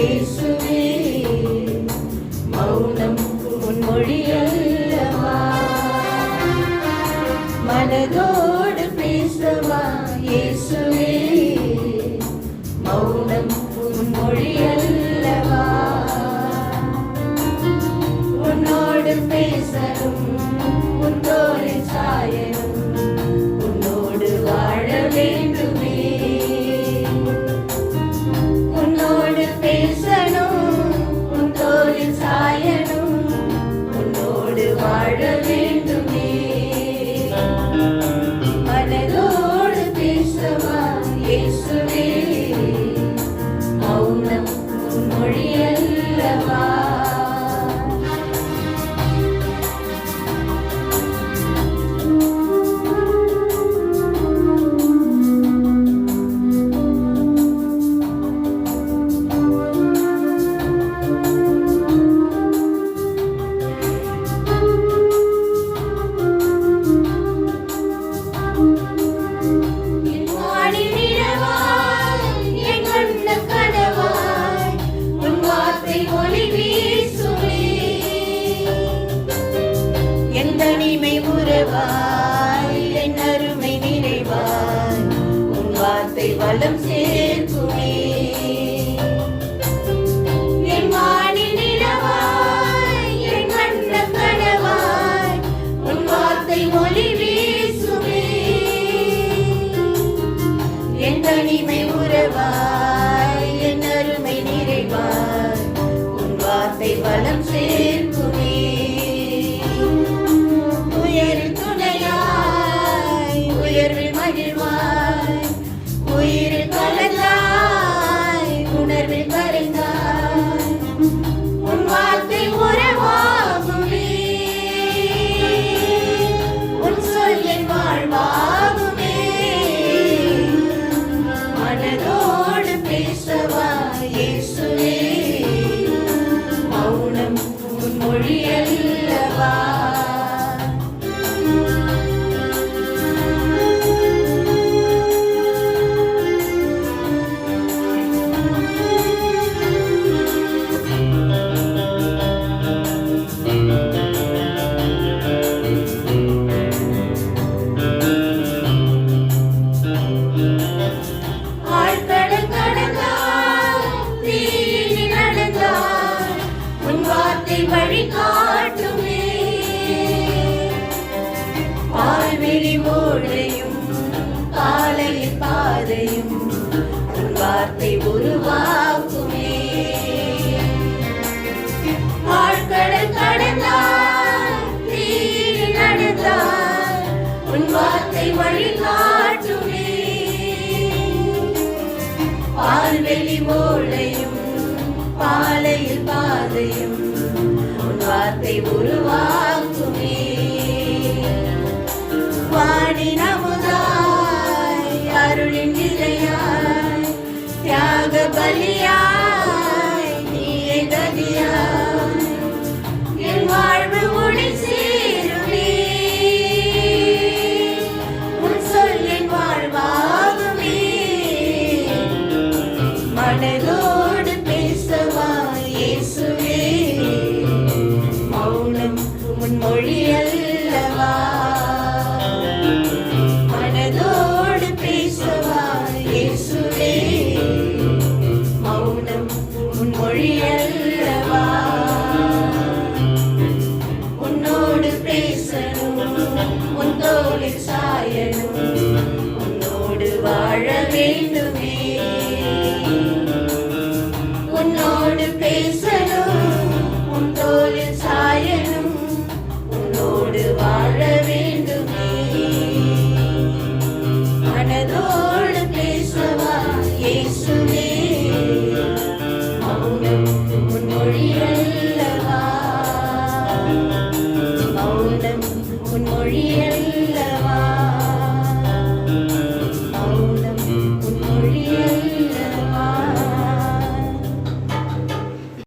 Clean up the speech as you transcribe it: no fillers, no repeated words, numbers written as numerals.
இயேசுவே மௌனம் உன் மொழி அல்லவா மனதோடு பேசவா இயேசுவே மௌனம் உன் மொழி அல்லவா உன்னோடு பேசணும் உன் தோளில் சாயணும் உன்னோடு வாழ வேண்டுமே உன்னோடு பேசணும் உன் தோளில் சாயணும் உன்னோடு வாழ வேண்டுமே மனதோடு பேசவா இயேசுவே மௌனம் உன் மொழி அல்லவா என் அருமை நிறைவாய் உன் வார்த்தை வளம் சேர்க்குமே என் வாணி நிலவாய் என் கண்ண கனவாய் உன் வார்த்தை ஒளி வீசுமே என் தனிமை உறவாய் என் அருமை நிறைவாய் உன் வார்த்தை வளம் சேர்க்குமே உயர்வில் மகிழ்வாய் உயிரில் கலந்தாய் உணர்வில் கரைந்தாய் உன் வார்த்தை உறவாகுமே உன் சொல்லின் வாழ்வாகுமே மனதோடு பேசவா இயேசுவே மௌனம் உன் மொழி அல்லவா வழிகாட்டுமே பால்வெளி ஓடையும் காலையில் பாதையும் உன் வார்த்தை உருவாக்குமே ஆழ்கடல் கடந்தால் நீரில் நடந்தால் உன் வார்த்தை வழிகாட்டுமே பால்வெளி ஓடையும் பாலையில் பாதையும் வார்த்தை உருவாக்குமே வாணி நமுதாய் அருளின் நிலையாய் தியாக பலியாய் நீயே கதியாய் என் வாழ்வு ஒளி சேருமே உன் சொல்லின் வாழ்வாகுமே மனதோடு பேசவா இயேசுவே உன் மொழி அல்லவா மனதோடு பேசவா இயேசுவே மௌனம் உன் மொழி அல்லவா உன்னோடு பேசணும் உன் தோளில் சாயணும் உன்னோடு வாழ வேண்டுமே உன்னோடு பேச